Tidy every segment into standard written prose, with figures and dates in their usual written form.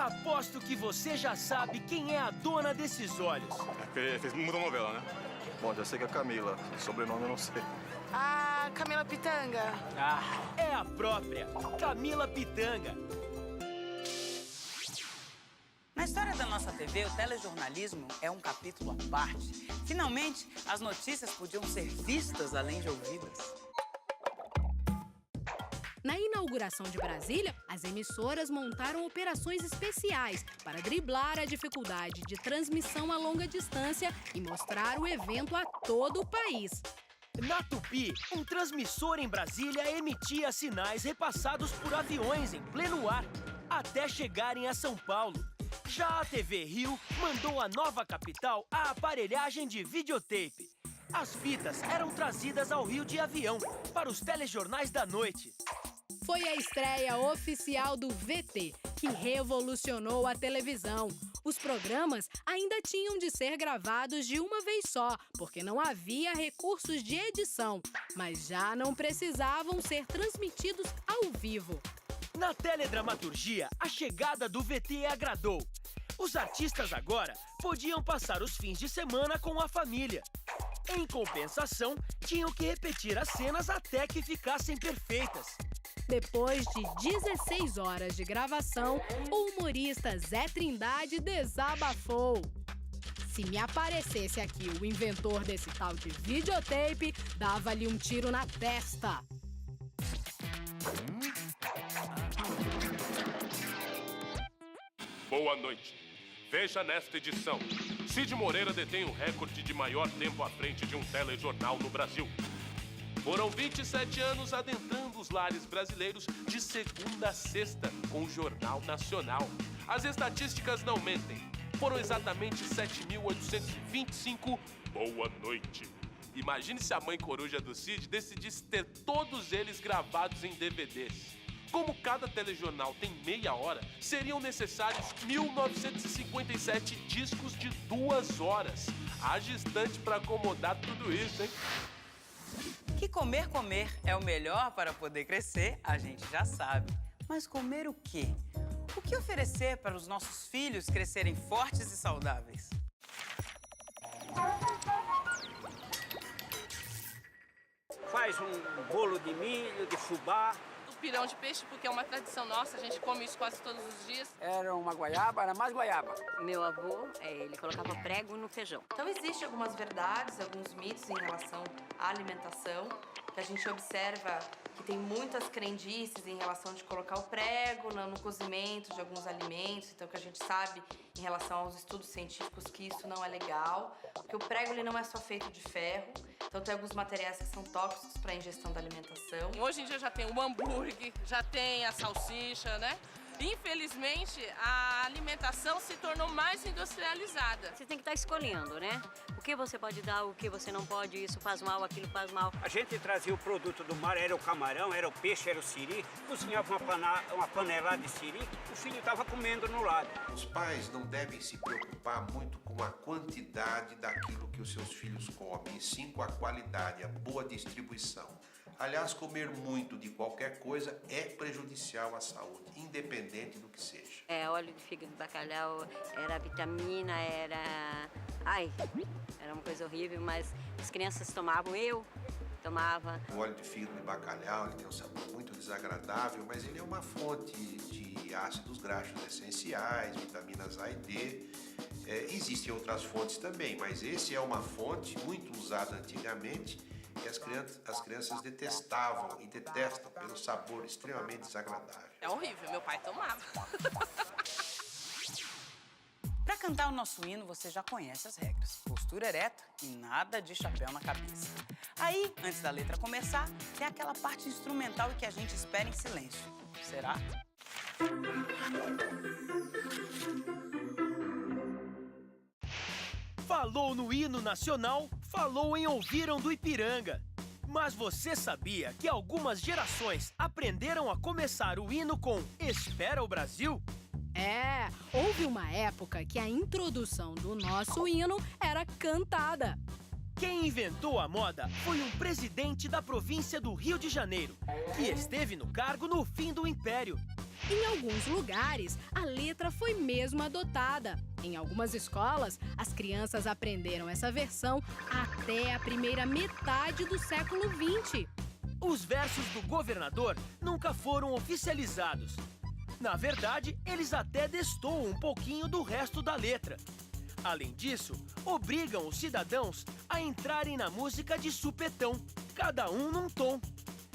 Aposto que você já sabe quem é a dona desses olhos. Fez muita novela, né? Bom, já sei que é Camila. Sobrenome eu não sei. Ah, Camila Pitanga. É a própria Camila Pitanga. Na história da nossa TV, o telejornalismo é um capítulo à parte. Finalmente, as notícias podiam ser vistas além de ouvidas. Na inauguração de Brasília, as emissoras montaram operações especiais para driblar a dificuldade de transmissão a longa distância e mostrar o evento a todo o país. Na Tupi, um transmissor em Brasília emitia sinais repassados por aviões em pleno ar, até chegarem a São Paulo. Já a TV Rio mandou à nova capital a aparelhagem de videotape. As fitas eram trazidas ao Rio de avião, para os telejornais da noite. Foi a estreia oficial do VT, que revolucionou a televisão. Os programas ainda tinham de ser gravados de uma vez só, porque não havia recursos de edição, mas já não precisavam ser transmitidos ao vivo. Na teledramaturgia, a chegada do VT agradou. Os artistas agora podiam passar os fins de semana com a família. Em compensação, tinham que repetir as cenas até que ficassem perfeitas. Depois de 16 horas de gravação, o humorista Zé Trindade desabafou. Se me aparecesse aqui o inventor desse tal de videotape, dava-lhe um tiro na testa. Boa noite. Veja nesta edição. Cid Moreira detém o recorde de maior tempo à frente de um telejornal no Brasil. Foram 27 anos adentrando os lares brasileiros de segunda a sexta com o Jornal Nacional. As estatísticas não mentem. Foram exatamente 7.825 boa noite. Imagine se a mãe coruja do Cid decidisse ter todos eles gravados em DVDs. Como cada telejornal tem meia hora, seriam necessários 1.957 discos de 2 horas. Haja instante para acomodar tudo isso, hein? Que comer é o melhor para poder crescer, a gente já sabe. Mas comer o quê? O que oferecer para os nossos filhos crescerem fortes e saudáveis? Faz um bolo de milho, de fubá. Pirão de peixe, porque é uma tradição nossa, a gente come isso quase todos os dias. Era uma goiaba, era mais goiaba. Meu avô, ele colocava prego no feijão. Então existem algumas verdades, alguns mitos em relação à alimentação, que a gente observa que tem muitas crendices em relação de colocar o prego no cozimento de alguns alimentos, então que a gente sabe em relação aos estudos científicos que isso não é legal, porque o prego ele não é só feito de ferro, então tem alguns materiais que são tóxicos para a ingestão da alimentação. Hoje em dia já tem o hambúrguer, já tem a salsicha, né? Infelizmente, a alimentação se tornou mais industrializada. Você tem que estar escolhendo, né? O que você pode dar, o que você não pode, isso faz mal, aquilo faz mal. A gente trazia o produto do mar, era o camarão, era o peixe, era o siri, cozinhava uma panelada de siri, o filho estava comendo no lado. Os pais não devem se preocupar muito com a quantidade daquilo que os seus filhos comem, e sim com a qualidade, a boa distribuição. Aliás, comer muito de qualquer coisa é prejudicial à saúde, independente do que seja. Óleo de fígado de bacalhau, era vitamina, era uma coisa horrível, mas as crianças tomavam, eu tomava. O óleo de fígado de bacalhau ele tem um sabor muito desagradável, mas ele é uma fonte de ácidos graxos essenciais, vitaminas A e D. Existem outras fontes também, mas esse é uma fonte muito usada antigamente, que as crianças detestavam e detestam pelo sabor extremamente desagradável. É horrível, meu pai tomava. Para cantar o nosso hino, você já conhece as regras. Postura ereta e nada de chapéu na cabeça. Aí, antes da letra começar, tem aquela parte instrumental que a gente espera em silêncio. Será? Falou no hino nacional, falou em Ouviram do Ipiranga. Mas você sabia que algumas gerações aprenderam a começar o hino com Espera o Brasil? Houve uma época que a introdução do nosso hino era cantada. Quem inventou a moda foi um presidente da província do Rio de Janeiro, que esteve no cargo no fim do Império. Em alguns lugares, a letra foi mesmo adotada. Em algumas escolas, as crianças aprenderam essa versão até a primeira metade do século XX. Os versos do governador nunca foram oficializados. Na verdade, eles até destoam um pouquinho do resto da letra. Além disso, obrigam os cidadãos a entrarem na música de supetão, cada um num tom.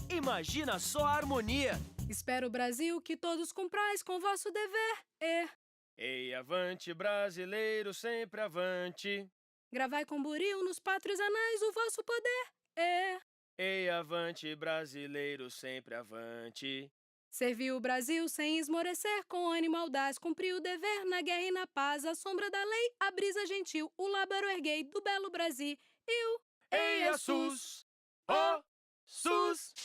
Imagina só a harmonia! Espero, Brasil, que todos cumprais com vosso dever. Ei, avante, brasileiro, sempre avante. Gravai com buril nos pátrios anais o vosso poder. Ei, avante, brasileiro, sempre avante. Serviu o Brasil sem esmorecer, com ânimo audaz, cumpriu o dever na guerra e na paz, à sombra da lei, a brisa gentil, o lábaro erguei do belo Brasil. Ei, a SUS! Oh, SUS!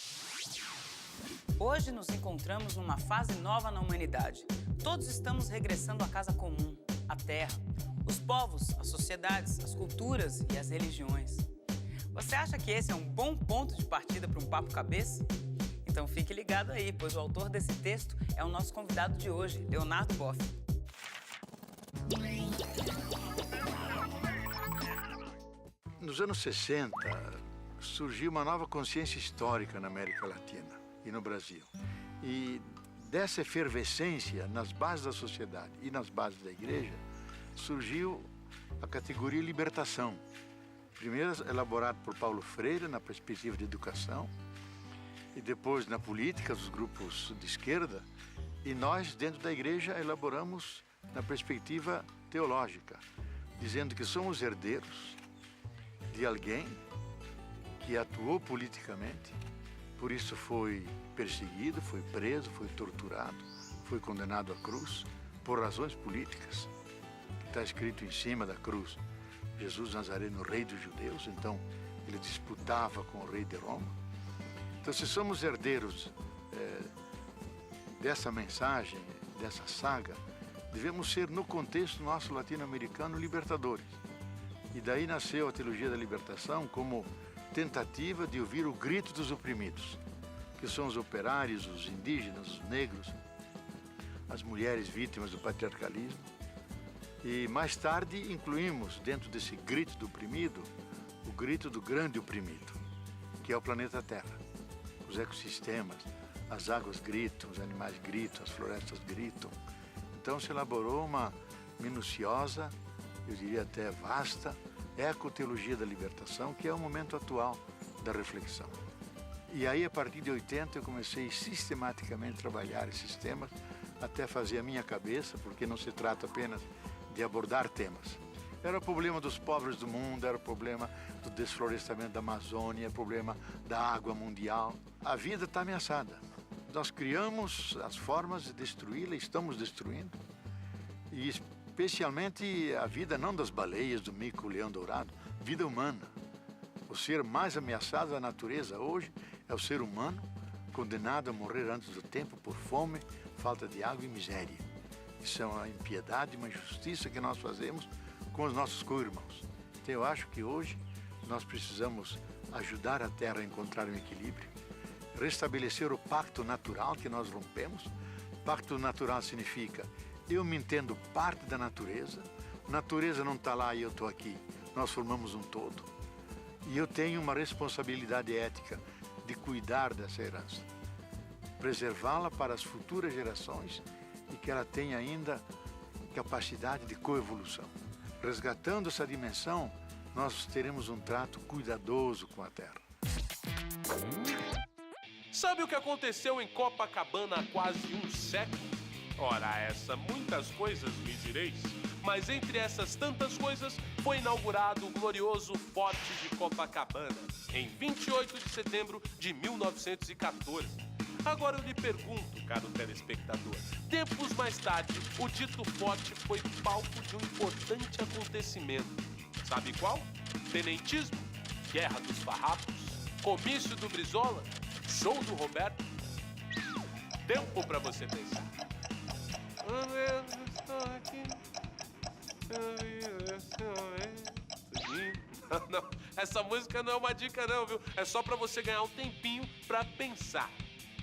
Hoje nos encontramos numa fase nova na humanidade. Todos estamos regressando à casa comum, à terra. Os povos, as sociedades, as culturas e as religiões. Você acha que esse é um bom ponto de partida para um papo cabeça? Então fique ligado aí, pois o autor desse texto é o nosso convidado de hoje, Leonardo Boff. Nos anos 60, surgiu uma nova consciência histórica na América Latina e no Brasil. E dessa efervescência nas bases da sociedade e nas bases da igreja, surgiu a categoria libertação. Primeiro elaborado por Paulo Freire na perspectiva de educação, e depois na política, os grupos de esquerda, e nós, dentro da igreja, elaboramos na perspectiva teológica, dizendo que somos herdeiros de alguém que atuou politicamente, por isso foi perseguido, foi preso, foi torturado, foi condenado à cruz, por razões políticas. Está escrito em cima da cruz, Jesus Nazareno, rei dos judeus, então ele disputava com o rei de Roma. Então, se somos herdeiros dessa mensagem, dessa saga, devemos ser, no contexto nosso latino-americano, libertadores. E daí nasceu a teologia da libertação como tentativa de ouvir o grito dos oprimidos, que são os operários, os indígenas, os negros, as mulheres vítimas do patriarcalismo. E mais tarde incluímos dentro desse grito do oprimido, o grito do grande oprimido, que é o planeta Terra. Os ecossistemas, as águas gritam, os animais gritam, as florestas gritam. Então se elaborou uma minuciosa, eu diria até vasta, ecoteologia da libertação, que é o momento atual da reflexão. E aí, a partir de 80, eu comecei sistematicamente a trabalhar esses temas, até fazer a minha cabeça, porque não se trata apenas de abordar temas. Era o problema dos pobres do mundo, era o problema do desflorestamento da Amazônia, o problema da água mundial. A vida está ameaçada. Nós criamos as formas de destruí-la, estamos destruindo. E especialmente a vida não das baleias, do mico-leão dourado, vida humana. O ser mais ameaçado da natureza hoje é o ser humano, condenado a morrer antes do tempo por fome, falta de água e miséria. Isso é uma impiedade, uma injustiça que nós fazemos com os nossos co-irmãos. Então eu acho que hoje nós precisamos ajudar a Terra a encontrar um equilíbrio, restabelecer o pacto natural que nós rompemos. Pacto natural significa eu me entendo parte da natureza, a natureza não está lá e eu estou aqui, nós formamos um todo. E eu tenho uma responsabilidade ética de cuidar dessa herança, preservá-la para as futuras gerações e que ela tenha ainda capacidade de coevolução. Resgatando essa dimensão, nós teremos um trato cuidadoso com a Terra. Sabe o que aconteceu em Copacabana há quase um século? Ora essa, muitas coisas me direis, mas entre essas tantas coisas foi inaugurado o glorioso Forte de Copacabana, em 28 de setembro de 1914. Agora eu lhe pergunto, caro telespectador, tempos mais tarde, o dito forte foi palco de um importante acontecimento. Sabe qual? Tenentismo, Guerra dos Farrapos, comício do Brizola, show do Roberto. Tempo pra você pensar. Não, essa música não é uma dica não, viu? É só pra você ganhar um tempinho pra pensar.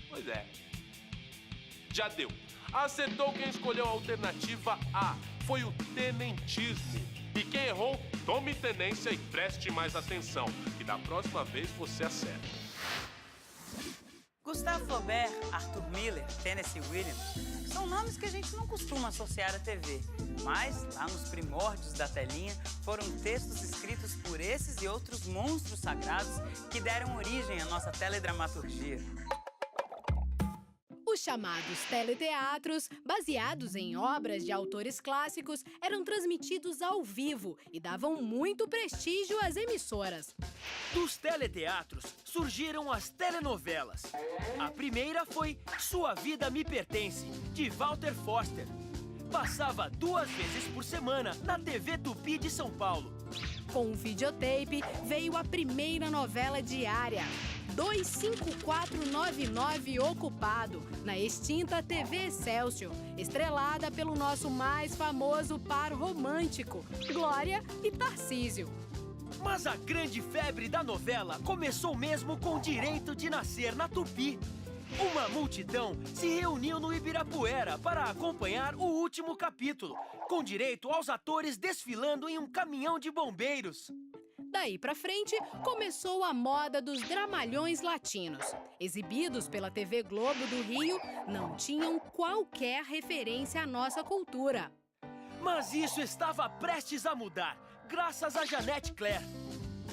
Pois é. Já deu. Acertou quem escolheu a alternativa A. Foi o tenentismo. E quem errou, tome tenência e preste mais atenção, que da próxima vez você acerta. Gustave Flaubert, Arthur Miller, Tennessee Williams são nomes que a gente não costuma associar à TV. Mas, lá nos primórdios da telinha, foram textos escritos por esses e outros monstros sagrados que deram origem à nossa teledramaturgia. Os chamados teleteatros, baseados em obras de autores clássicos, eram transmitidos ao vivo e davam muito prestígio às emissoras. Dos teleteatros surgiram as telenovelas. A primeira foi Sua Vida Me Pertence, de Walter Foster. Passava 2 vezes por semana na TV Tupi de São Paulo. Com o videotape veio a primeira novela diária, 25499 Ocupado, na extinta TV Excelsior, estrelada pelo nosso mais famoso par romântico, Glória e Tarcísio. Mas a grande febre da novela começou mesmo com Direito de Nascer na Tupi. Uma multidão se reuniu no Ibirapuera para acompanhar o último capítulo, com direito aos atores desfilando em um caminhão de bombeiros. Daí pra frente, começou a moda dos dramalhões latinos. Exibidos pela TV Globo do Rio, não tinham qualquer referência à nossa cultura. Mas isso estava prestes a mudar, graças a Janete Claire.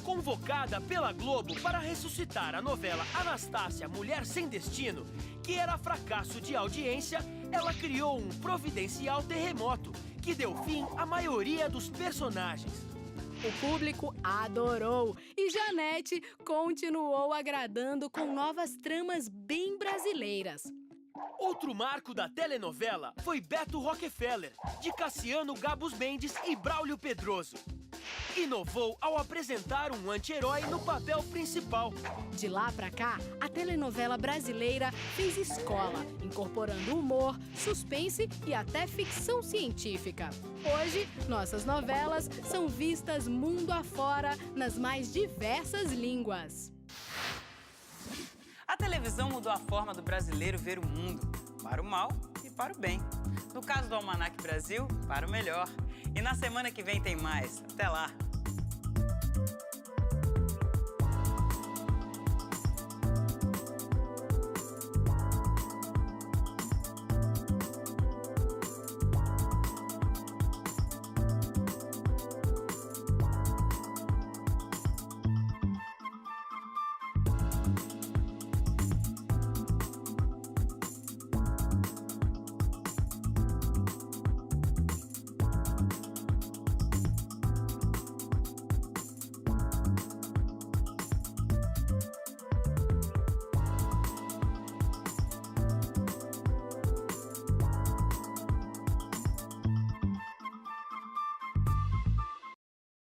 Convocada pela Globo para ressuscitar a novela Anastácia, Mulher Sem Destino, que era fracasso de audiência, ela criou um providencial terremoto, que deu fim à maioria dos personagens. O público adorou e Janete continuou agradando com novas tramas bem brasileiras. Outro marco da telenovela foi Beto Rockefeller, de Cassiano Gabus Mendes e Braulio Pedroso. Inovou ao apresentar um anti-herói no papel principal. De lá pra cá, a telenovela brasileira fez escola, incorporando humor, suspense e até ficção científica. Hoje, nossas novelas são vistas mundo afora nas mais diversas línguas. A televisão mudou a forma do brasileiro ver o mundo, para o mal e para o bem. No caso do Almanac Brasil, para o melhor. E na semana que vem tem mais. Até lá!